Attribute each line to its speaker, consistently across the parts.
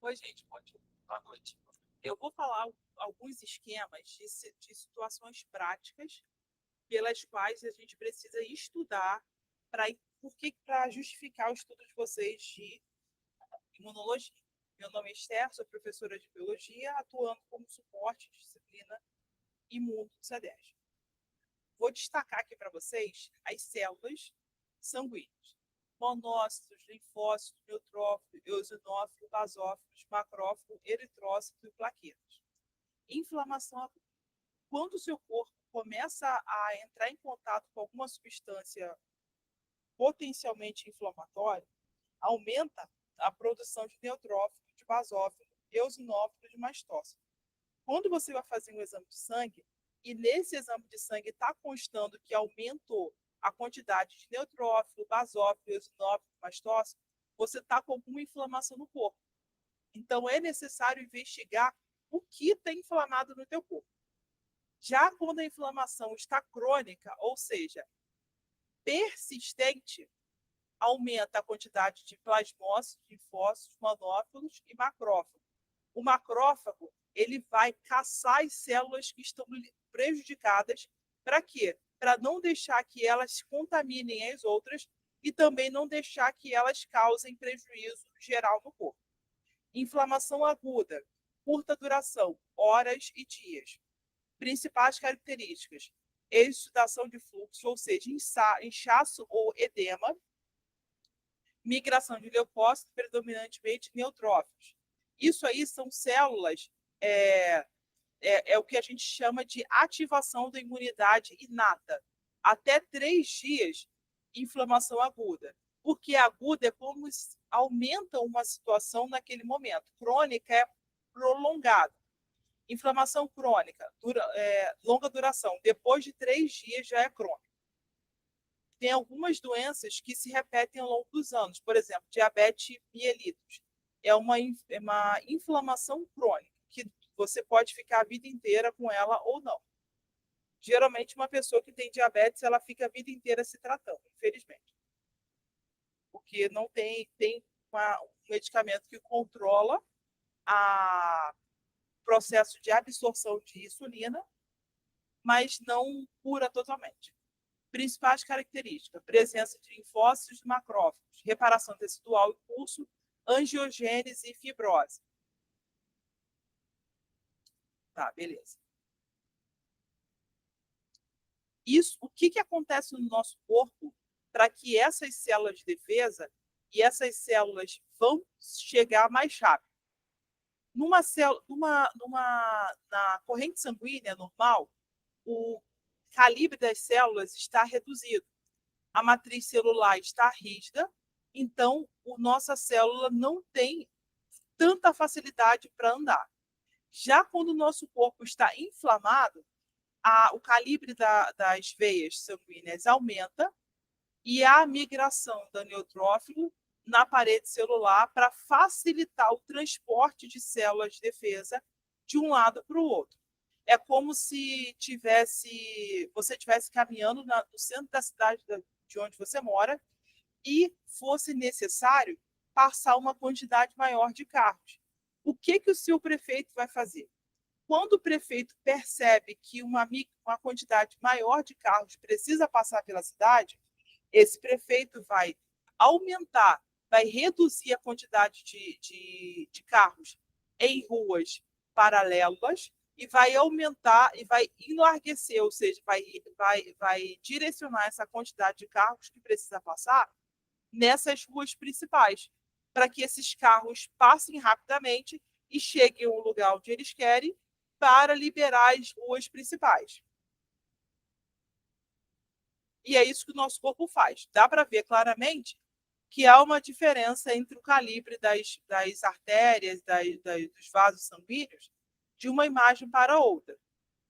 Speaker 1: Oi, gente, bom dia, boa noite. Eu vou falar alguns esquemas de situações práticas pelas quais a gente precisa estudar para justificar o estudo de vocês de imunologia. Meu nome é Esther, sou professora de biologia, atuando como suporte de disciplina imuno do CEDES. Vou destacar aqui para vocês as células sanguíneas: monócitos, linfócitos, neutrófilos, eosinófilos, basófilos, macrófagos, eritrócitos e plaquetas. Inflamação aguda. Quando o seu corpo começa a entrar em contato com alguma substância potencialmente inflamatória, aumenta a produção de neutrófilos, de basófilos, eosinófilos e de mastócitos. Quando você vai fazer um exame de sangue, e nesse exame de sangue está constando que aumentou a quantidade de neutrófilo, basófilo, eosinófilo, mastócito, você está com alguma inflamação no corpo. Então, é necessário investigar o que está inflamado no teu corpo. Já quando a inflamação está crônica, ou seja, persistente, aumenta a quantidade de plasmócitos, linfócitos, monófilos e macrófagos. O macrófago ele vai caçar as células que estão prejudicadas. Para quê? Para não deixar que elas contaminem as outras e também não deixar que elas causem prejuízo geral no corpo. Inflamação aguda, curta duração, horas e dias. Principais características: exudação de fluxo, ou seja, inchaço ou edema, migração de leucócitos, predominantemente neutrófilos. Isso aí são células, é o que a gente chama de ativação da imunidade inata. Até 3 dias, inflamação aguda. Porque aguda é como aumenta uma situação naquele momento. Crônica é prolongada. Inflamação crônica, longa duração. Depois de 3 dias já é crônica. Tem algumas doenças que se repetem ao longo dos anos. Por exemplo, diabetes mellitus. É uma inflamação crônica, que você pode ficar a vida inteira com ela ou não. Geralmente, uma pessoa que tem diabetes, ela fica a vida inteira se tratando, infelizmente. Porque não tem um medicamento que controla o processo de absorção de insulina, mas não cura totalmente. Principais características: presença de linfócitos e macrófagos, reparação tecidual em curso, angiogênese e fibrose. Tá, beleza. Isso, o que acontece no nosso corpo para que essas células de defesa e essas células vão chegar mais rápido? Na corrente sanguínea normal, o calibre das células está reduzido. A matriz celular está rígida, então a nossa célula não tem tanta facilidade para andar. Já quando o nosso corpo está inflamado, o calibre das veias sanguíneas aumenta e a migração do neutrófilo na parede celular para facilitar o transporte de células de defesa de um lado para o outro. É como se você estivesse caminhando no centro da cidade de onde você mora e fosse necessário passar uma quantidade maior de carros. O que o seu prefeito vai fazer? Quando o prefeito percebe que uma quantidade maior de carros precisa passar pela cidade, esse prefeito vai aumentar, vai reduzir a quantidade de carros em ruas paralelas e vai aumentar e vai enlarguecer, ou seja, vai direcionar essa quantidade de carros que precisa passar nessas ruas principais, para que esses carros passem rapidamente e cheguem ao lugar onde eles querem para liberar as ruas principais. E é isso que o nosso corpo faz. Dá para ver claramente que há uma diferença entre o calibre das artérias, dos vasos sanguíneos, de uma imagem para outra.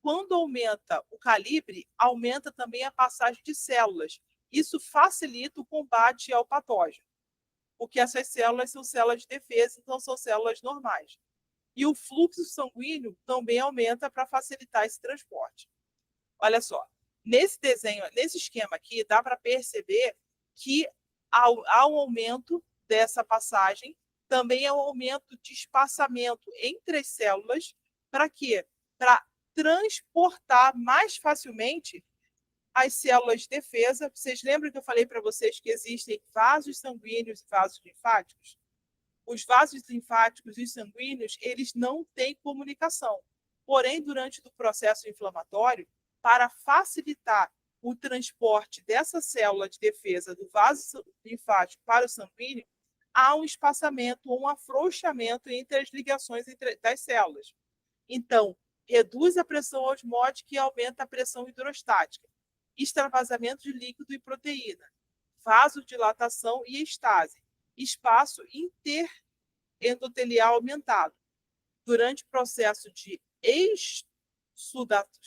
Speaker 1: Quando aumenta o calibre, aumenta também a passagem de células. Isso facilita o combate ao patógeno, porque essas células são células de defesa, então são células normais. E o fluxo sanguíneo também aumenta para facilitar esse transporte. Olha só, nesse desenho, nesse esquema aqui, dá para perceber que há um aumento dessa passagem também é o aumento de espaçamento entre as células. Para quê? Para transportar mais facilmente as células de defesa. Vocês lembram que eu falei para vocês que existem vasos sanguíneos e vasos linfáticos? Os vasos linfáticos e sanguíneos, eles não têm comunicação. Porém, durante o processo inflamatório, para facilitar o transporte dessa célula de defesa do vaso linfático para o sanguíneo, há um espaçamento ou um afrouxamento entre as ligações das células. Então, reduz a pressão osmótica e aumenta a pressão hidrostática. Extravasamento de líquido e proteína. Vasodilatação e estase. Espaço interendotelial aumentado. Durante o processo de exsudato,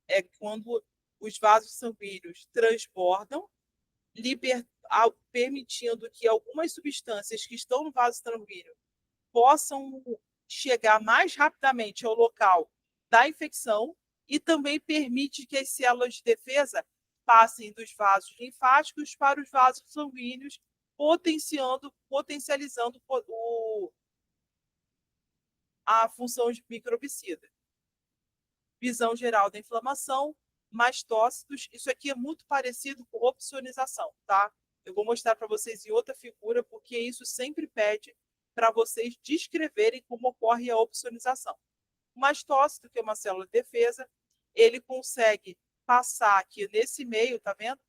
Speaker 1: é quando os vasos sanguíneos transbordam, permitindo que algumas substâncias que estão no vaso sanguíneo possam chegar mais rapidamente ao local da infecção e também permite que as células de defesa passem dos vasos linfáticos para os vasos sanguíneos, potencializando a função de microbicida. Visão geral da inflamação, mastócitos. Isso aqui é muito parecido com opsonização, tá? Eu vou mostrar para vocês em outra figura, porque isso sempre pede para vocês descreverem como ocorre a opsonização. O mastócito, que é uma célula de defesa, ele consegue passar aqui nesse meio, tá vendo?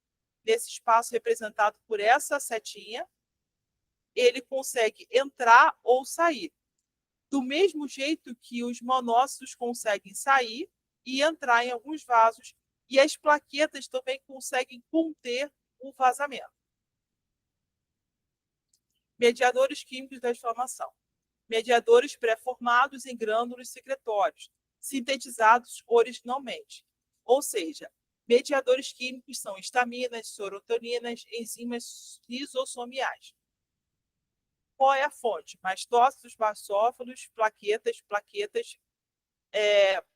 Speaker 1: Nesse espaço representado por essa setinha, ele consegue entrar ou sair. Do mesmo jeito que os monócitos conseguem sair e entrar em alguns vasos, e as plaquetas também conseguem conter o vazamento. Mediadores químicos da inflamação. Mediadores pré-formados em grânulos secretórios, sintetizados originalmente. Ou seja, mediadores químicos são histaminas, serotoninas, enzimas lisossomiais. Qual é a fonte? Mastócitos, basófilos, plaquetas,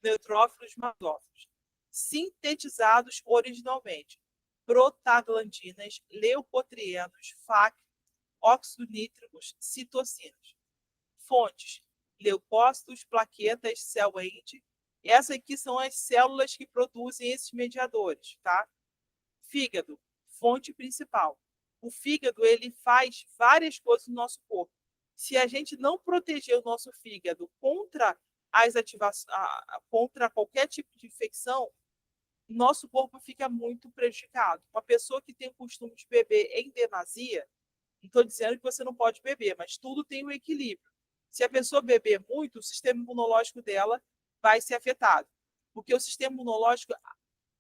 Speaker 1: neutrófilos, basófilos. Sintetizados originalmente. Prostaglandinas, leucotrienos, FAC, óxido nítricos, citocinas. Fontes: leucócitos, plaquetas, cell-end. Essas aqui são as células que produzem esses mediadores, tá? Fígado, fonte principal. O fígado, ele faz várias coisas no nosso corpo. Se a gente não proteger o nosso fígado contra contra qualquer tipo de infecção, nosso corpo fica muito prejudicado. Uma pessoa que tem o costume de beber em demasia, não estou dizendo que você não pode beber, mas tudo tem um equilíbrio. Se a pessoa beber muito, o sistema imunológico dela vai ser afetado, porque o sistema imunológico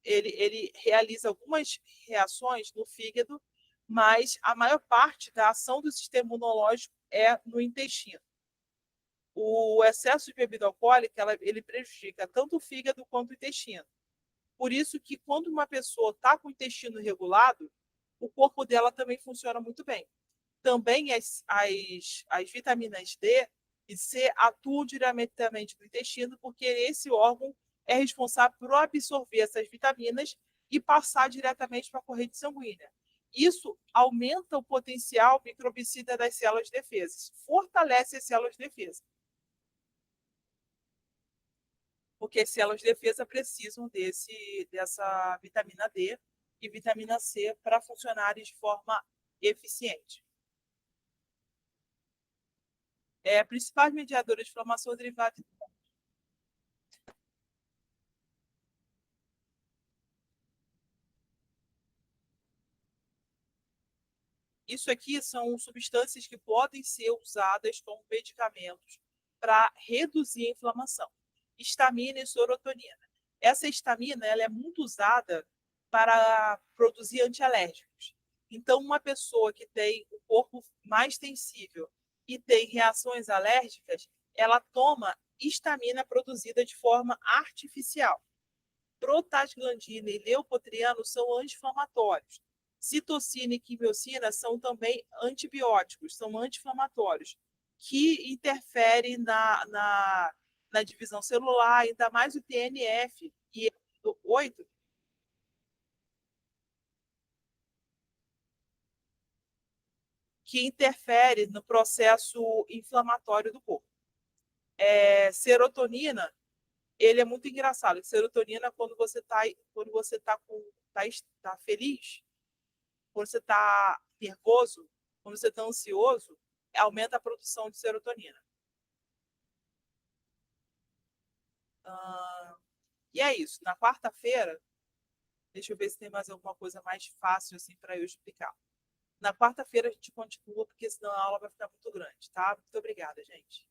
Speaker 1: ele realiza algumas reações no fígado, mas a maior parte da ação do sistema imunológico é no intestino. O excesso de bebida alcoólica ele prejudica tanto o fígado quanto o intestino. Por isso que quando uma pessoa está com o intestino regulado, o corpo dela também funciona muito bem. Também as vitaminas D e C atuam diretamente no intestino, porque esse órgão é responsável por absorver essas vitaminas e passar diretamente para a corrente sanguínea. Isso aumenta o potencial microbicida das células de defesa, fortalece as células de defesa. Porque as células de defesa precisam dessa vitamina D e vitamina C para funcionarem de forma eficiente. Principais mediadores de inflamação derivados. Isso aqui são substâncias que podem ser usadas como medicamentos para reduzir a inflamação. Histamina e serotonina. Essa histamina ela é muito usada para produzir antialérgicos. Então, uma pessoa que tem o corpo mais sensível e tem reações alérgicas, ela toma histamina produzida de forma artificial. Prostaglandina e leucotrieno são anti-inflamatórios. Citocina e quimiocina são também antibióticos, são anti-inflamatórios, que interferem na divisão celular, ainda mais o TNF e 8. que interfere no processo inflamatório do corpo. Serotonina, ele é muito engraçado. Serotonina, quando você tá feliz, quando você está nervoso, quando você está ansioso, aumenta a produção de serotonina. E é isso. Na quarta-feira, deixa eu ver se tem mais alguma coisa mais fácil assim para eu explicar. Na quarta-feira a gente continua, porque senão a aula vai ficar muito grande, tá? Muito obrigada, gente.